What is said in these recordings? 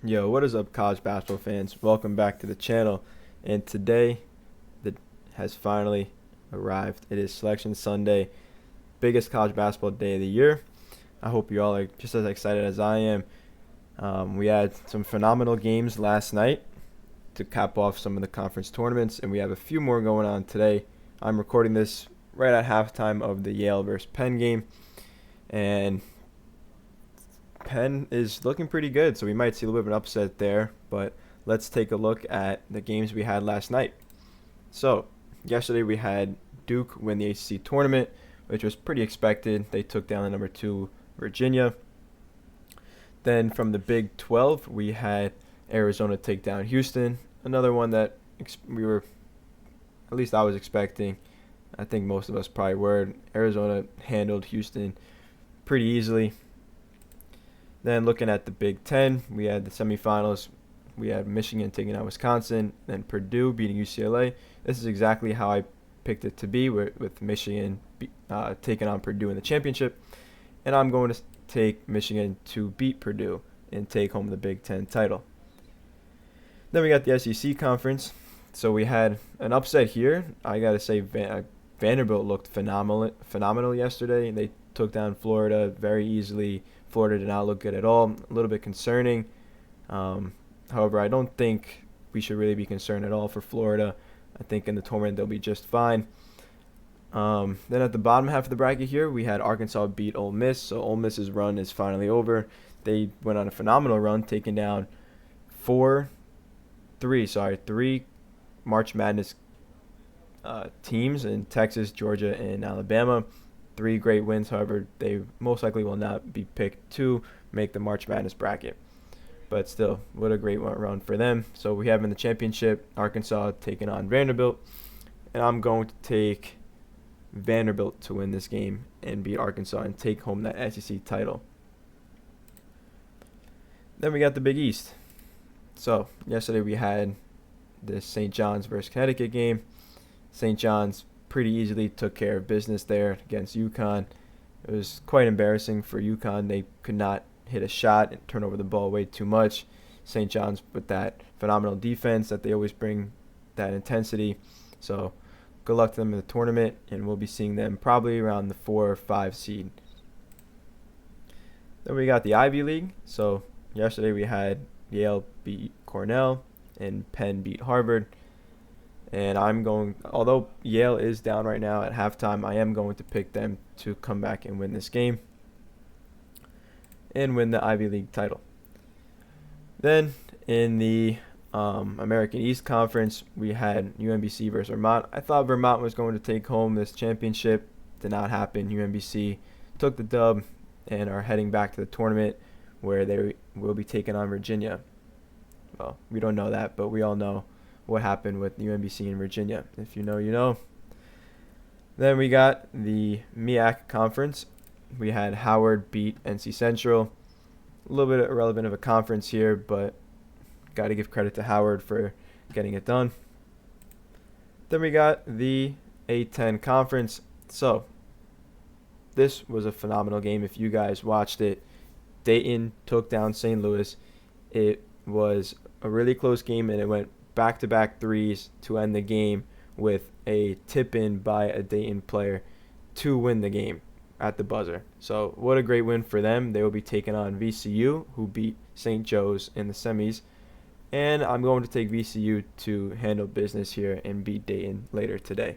Yo, what is up, college basketball fans? Welcome back to the channel. And today, the has finally arrived. It is Selection Sunday, biggest college basketball day of the year. I hope you all are just as excited as I am. We had some phenomenal games last night to cap off some of the conference tournaments, and we have a few more going on today. I'm recording this right at halftime of the Yale versus Penn game, and Penn is looking pretty good, so we might see a little bit of an upset there. But let's take a look at the games we had last night. So, yesterday we had Duke win the ACC tournament, which was pretty expected. They took down the number 2 Virginia. Then from the Big 12, we had Arizona take down Houston. Another one that we were, at least I was expecting. I think most of us probably were. Arizona handled Houston pretty easily. Then looking at the Big Ten, we had the semifinals. We had Michigan taking out Wisconsin, then Purdue beating UCLA. This is exactly how I picked it to be, with Michigan taking on Purdue in the championship. And I'm going to take Michigan to beat Purdue and take home the Big Ten title. Then we got the SEC conference. So we had an upset here. I got to say Vanderbilt looked phenomenal yesterday. They took down Florida very easily. Florida did not look good at all. A little bit concerning. However, I don't think we should really be concerned at all for Florida. I think in the tournament they'll be just fine. Then at the bottom half of the bracket here, we had Arkansas beat Ole Miss. So Ole Miss's run is finally over. They went on a phenomenal run, taking down three March Madness teams in Texas, Georgia, and Alabama. 3 great wins. However, they most likely will not be picked to make the March Madness bracket. But still, what a great run for them. So we have in the championship, Arkansas taking on Vanderbilt. And I'm going to take Vanderbilt to win this game and beat Arkansas and take home that SEC title. Then we got the Big East. So yesterday we had the St. John's versus Connecticut game. St. John's pretty easily took care of business there against UConn. It was quite embarrassing for UConn. They could not hit a shot and turn over the ball way too much. St. John's with that phenomenal defense that they always bring, that intensity. So good luck to them in the tournament, and we'll be seeing them probably around the 4 or 5 seed. Then we got the Ivy League. So yesterday we had Yale beat Cornell and Penn beat Harvard. And although Yale is down right now at halftime, I am going to pick them to come back and win this game and win the Ivy League title. Then in the American East Conference, we had UMBC versus Vermont. I thought Vermont was going to take home this championship. Did not happen. UMBC took the dub and are heading back to the tournament where they will be taking on Virginia. Well, we don't know that, but we all know what happened with UMBC in Virginia. If you know, you know. Then we got the MEAC conference. We had Howard beat NC Central. A little bit irrelevant of a conference here, but got to give credit to Howard for getting it done. Then we got the A10 conference. So this was a phenomenal game. If you guys watched it, Dayton took down St. Louis. It was a really close game, and it went back-to-back threes to end the game with a tip-in by a Dayton player to win the game at the buzzer. So what a great win for them. They will be taking on VCU, who beat St. Joe's in the semis. And I'm going to take VCU to handle business here and beat Dayton later today.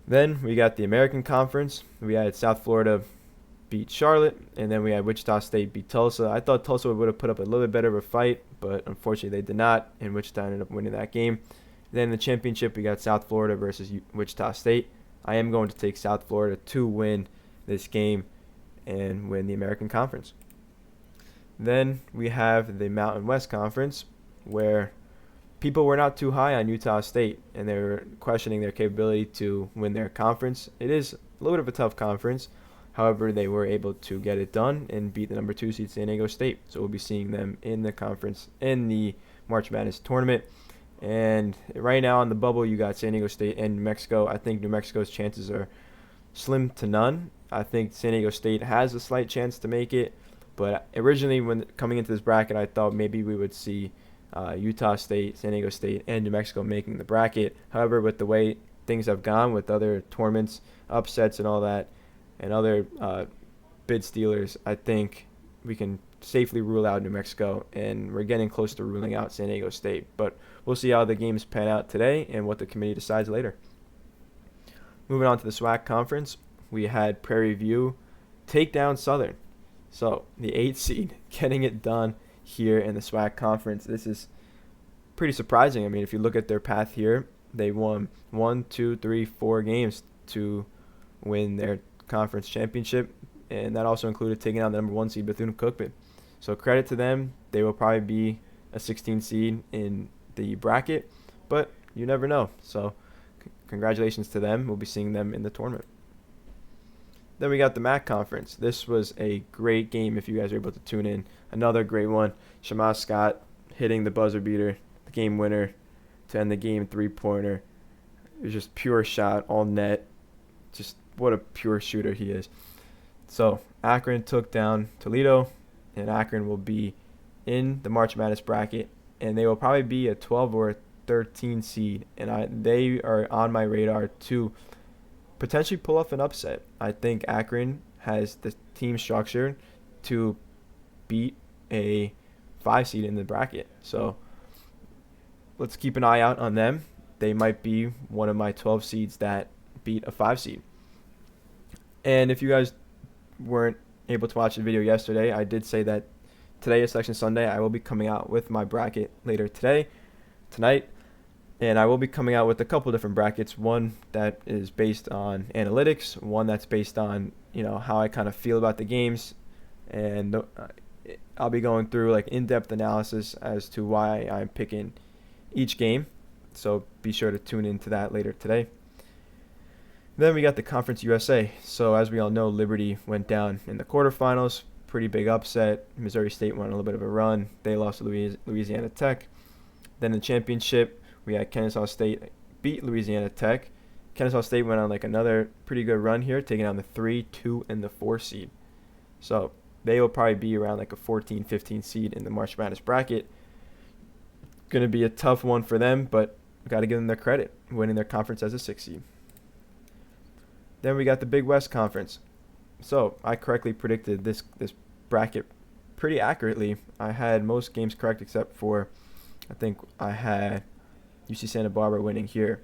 Then we got the American Conference. We had South Florida beat Charlotte, and then we had Wichita State beat Tulsa. I thought Tulsa would have put up a little bit better of a fight, but unfortunately they did not, and Wichita ended up winning that game. Then in the championship, we got South Florida versus Wichita State. I am going to take South Florida to win this game and win the American Conference. Then we have the Mountain West Conference, where people were not too high on Utah State, and they were questioning their capability to win their conference. It is a little bit of a tough conference. However, they were able to get it done and beat the number 2 seed San Diego State. So we'll be seeing them in the conference in the March Madness tournament. And right now on the bubble, you got San Diego State and New Mexico. I think New Mexico's chances are slim to none. I think San Diego State has a slight chance to make it, But originally, when coming into this bracket, I thought maybe we would see Utah State, San Diego State, and New Mexico making the bracket. However, with the way things have gone with other tournaments, upsets, and all that, and other bid stealers, I think we can safely rule out New Mexico, and we're getting close to ruling out San Diego State. But we'll see how the games pan out today and what the committee decides later. Moving on to the SWAC conference, we had Prairie View take down Southern. So the 8th seed getting it done here in the SWAC conference. This is pretty surprising. I mean, if you look at their path here, they won 1, 2, 3, 4 games to win their conference championship, and that also included taking out the number 1 seed Bethune-Cookman. So credit to them. They will probably be a 16 seed in the bracket, but you never know. So congratulations to them. We'll be seeing them in the tournament. Then we got the MAC conference. This was a great game if you guys are able to tune in. Another great one. Shamaz Scott hitting the buzzer beater, the game winner to end the game, 3-pointer. It was just pure shot, all net. Just what a pure shooter he is. So Akron took down Toledo, and Akron will be in the March Madness bracket, and they will probably be a 12 or a 13 seed, and they are on my radar to potentially pull off an upset. I think Akron has the team structure to beat a 5 seed in the bracket. So let's keep an eye out on them. They might be one of my 12 seeds that beat a 5 seed. And if you guys weren't able to watch the video yesterday, I did say that today is Selection Sunday. I will be coming out with my bracket later tonight. And I will be coming out with a couple different brackets. One that is based on analytics, one that's based on, how I kind of feel about the games. And I'll be going through like in-depth analysis as to why I'm picking each game. So be sure to tune into that later today. Then we got the Conference USA. So as we all know, Liberty went down in the quarterfinals. Pretty big upset. Missouri State went on a little bit of a run. They lost to Louisiana Tech. Then in the championship, we had Kennesaw State beat Louisiana Tech. Kennesaw State went on like another pretty good run here, taking on the 3, 2, and the 4 seed. So they will probably be around like a 14, 15 seed in the March Madness bracket. Going to be a tough one for them, but we got to give them their credit, winning their conference as a 6 seed. Then we got the Big West Conference. So I correctly predicted this bracket pretty accurately. I had most games correct except for, I think I had UC Santa Barbara winning here.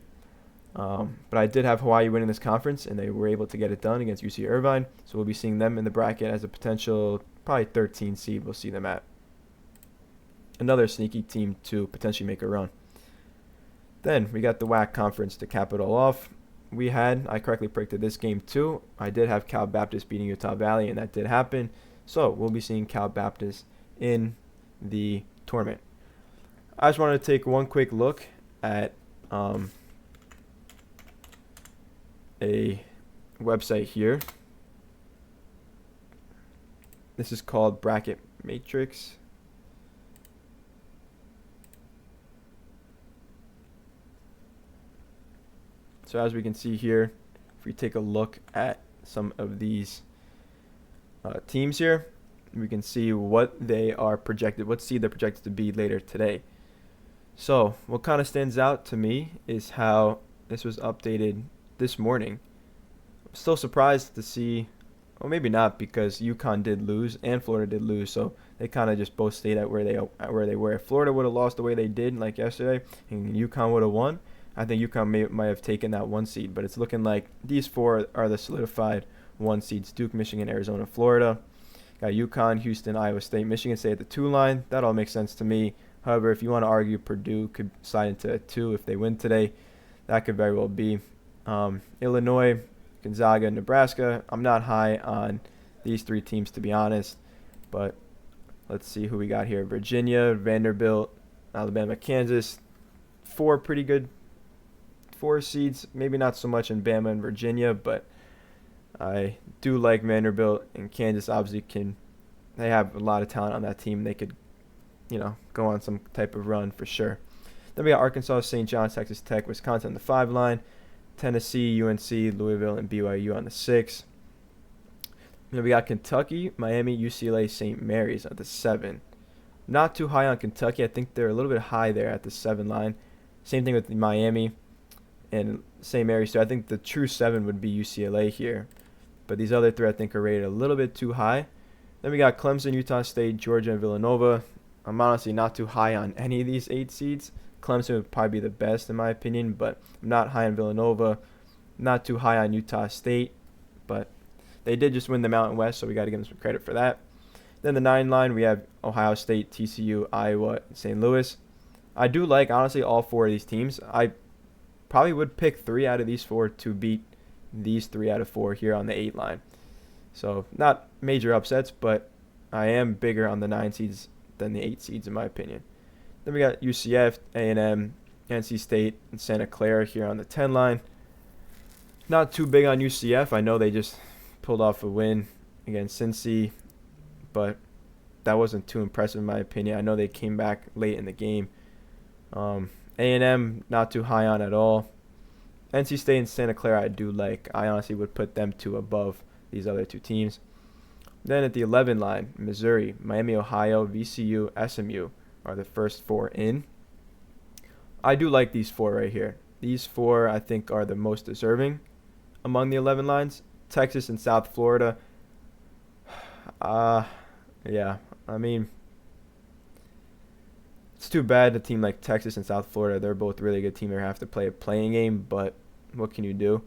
But I did have Hawaii winning this conference, and they were able to get it done against UC Irvine. So we'll be seeing them in the bracket as a potential probably 13 seed. We'll see them at. Another sneaky team to potentially make a run. Then we got the WAC conference to cap it all off. I correctly predicted this game too. I did have Cal Baptist beating Utah Valley, and that did happen. So we'll be seeing Cal Baptist in the tournament. I just wanted to take one quick look at a website here. This is called Bracket Matrix. So as we can see here, if we take a look at some of these teams here, we can see what they are projected, what seed they're projected to be later today. So what kind of stands out to me is how this was updated this morning. I'm still surprised to see, well, maybe not, because UConn did lose and Florida did lose, so they kind of just both stayed at where they were. If Florida would have lost the way they did like yesterday and UConn would have won, I think UConn might have taken that 1 seed, but it's looking like these 4 are the solidified 1 seeds: Duke, Michigan, Arizona, Florida. Got UConn, Houston, Iowa State, Michigan State at the 2 line. That all makes sense to me. However, if you want to argue Purdue could slide into a 2 if they win today, that could very well be. Illinois, Gonzaga, Nebraska. I'm not high on these 3 teams, to be honest, but let's see who we got here. Virginia, Vanderbilt, Alabama, Kansas. 4 pretty good 4 seeds. Maybe not so much in Bama and Virginia, but I do like Vanderbilt, and Kansas obviously they have a lot of talent on that team. They could, go on some type of run for sure. Then we got Arkansas, St. John's, Texas Tech, Wisconsin on the 5 line, Tennessee, UNC, Louisville, and BYU on the 6. Then we got Kentucky, Miami, UCLA, St. Mary's at the 7. Not too high on Kentucky. I think they're a little bit high there at the 7 line. Same thing with Miami and St. Mary's. So I think the true 7 would be UCLA here. But these other 3 I think are rated a little bit too high. Then we got Clemson, Utah State, Georgia, and Villanova. I'm honestly not too high on any of these 8 seeds. Clemson would probably be the best in my opinion, but I'm not high on Villanova. Not too high on Utah State, but they did just win the Mountain West, so we got to give them some credit for that. Then the 9 line, we have Ohio State, TCU, Iowa, and St. Louis. I do like, honestly, all 4 of these teams. I probably would pick 3 out of these 4 to beat these 3 out of 4 here on the 8 line. So not major upsets, but I am bigger on the 9 seeds than the 8 seeds in my opinion. Then we got UCF, A&M, NC State, and Santa Clara here on the 10 line. Not too big on UCF. I know they just pulled off a win against Cincy, but that wasn't too impressive in my opinion. I know they came back late in the game. A&M, not too high on at all. NC State and Santa Clara I do like. I honestly would put them 2 above these other 2 teams. Then at the 11 line, Missouri, Miami, Ohio, VCU, SMU are the first 4 in. I do like these 4 right here. These 4 I think are the most deserving among the 11 lines. Texas and South Florida. Yeah, I mean, it's too bad a team like Texas and South Florida, they're both really good teams, have to play a playing game, but what can you do?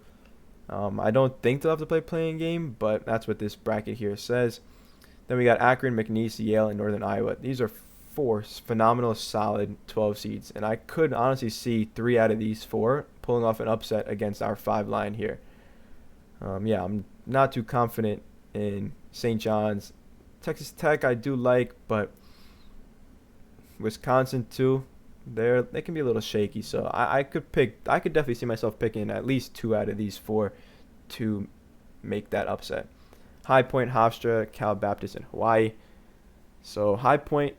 I don't think they'll have to play a playing game, but that's what this bracket here says. Then we got Akron, McNeese, Yale, and Northern Iowa. These are 4 phenomenal, solid 12 seeds, and I could honestly see 3 out of these 4 pulling off an upset against our 5 line here. Yeah, I'm not too confident in St. John's. Texas Tech I do like, but Wisconsin too, they can be a little shaky. So I could definitely see myself picking at least 2 out of these 4 to make that upset. High Point, Hofstra, Cal Baptist, and Hawaii. So High Point,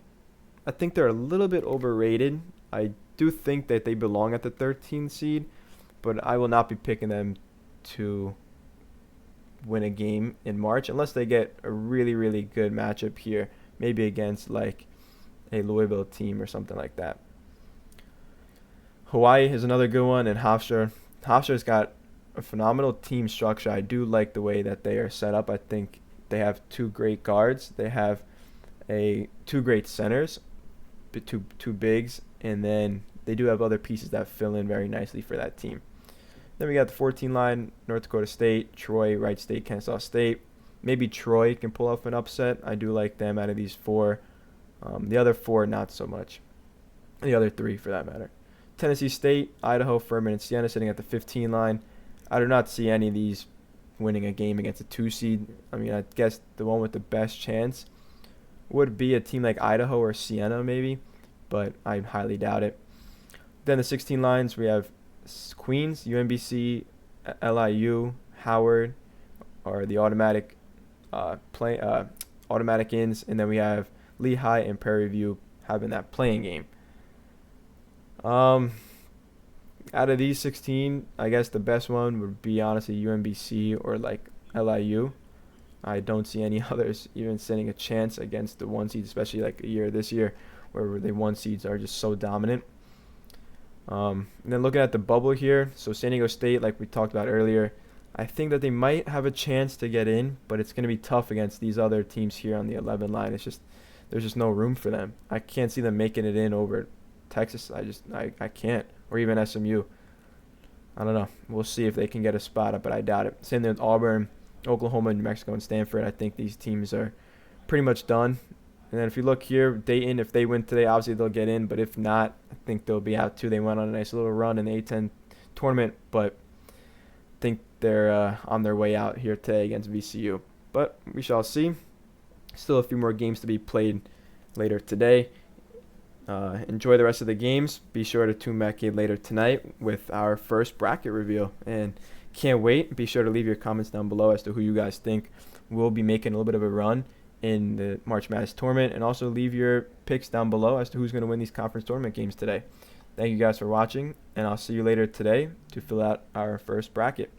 I think they're a little bit overrated. I do think that they belong at the 13th seed, but I will not be picking them to win a game in March unless they get a really, really good matchup here, maybe against like a Louisville team or something like that. Hawaii is another good one, and Hofstra's got a phenomenal team structure. I do like the way that they are set up. I think they have 2 great guards. They have 2 great centers, two bigs, and then they do have other pieces that fill in very nicely for that team. Then we got the 14 line, North Dakota State, Troy, Wright State, Kansas State. Maybe Troy can pull off an upset. I do like them out of these 4. The other 4, not so much. The other 3, for that matter. Tennessee State, Idaho, Furman, and Siena sitting at the 15 line. I do not see any of these winning a game against a 2 seed. I mean, I guess the one with the best chance would be a team like Idaho or Siena maybe, but I highly doubt it. Then the 16 lines, we have Queens, UMBC, LIU, Howard are the automatic ins, and then we have Lehigh and Prairie View having that playing game. Out of these 16, I guess the best one would be honestly UMBC or like LIU. I don't see any others even standing a chance against the 1 seeds, especially like this year where the 1 seeds are just so dominant. And then looking at the bubble here, so San Diego State, like we talked about earlier, I think that they might have a chance to get in, but it's going to be tough against these other teams here on the 11 line. There's just no room for them. I can't see them making it in over Texas. I can't, or even SMU. I don't know. We'll see if they can get a spot up, but I doubt it. Same thing with Auburn, Oklahoma, New Mexico, and Stanford. I think these teams are pretty much done. And then if you look here, Dayton, if they win today, obviously they'll get in. But if not, I think they'll be out too. They went on a nice little run in the A-10 tournament, but I think they're on their way out here today against VCU. But we shall see. Still a few more games to be played later today. Enjoy the rest of the games. Be sure to tune back in later tonight with our first bracket reveal. And can't wait. Be sure to leave your comments down below as to who you guys think will be making a little bit of a run in the March Madness tournament, and also leave your picks down below as to who's going to win these conference tournament games today. Thank you guys for watching, and I'll see you later today to fill out our first bracket.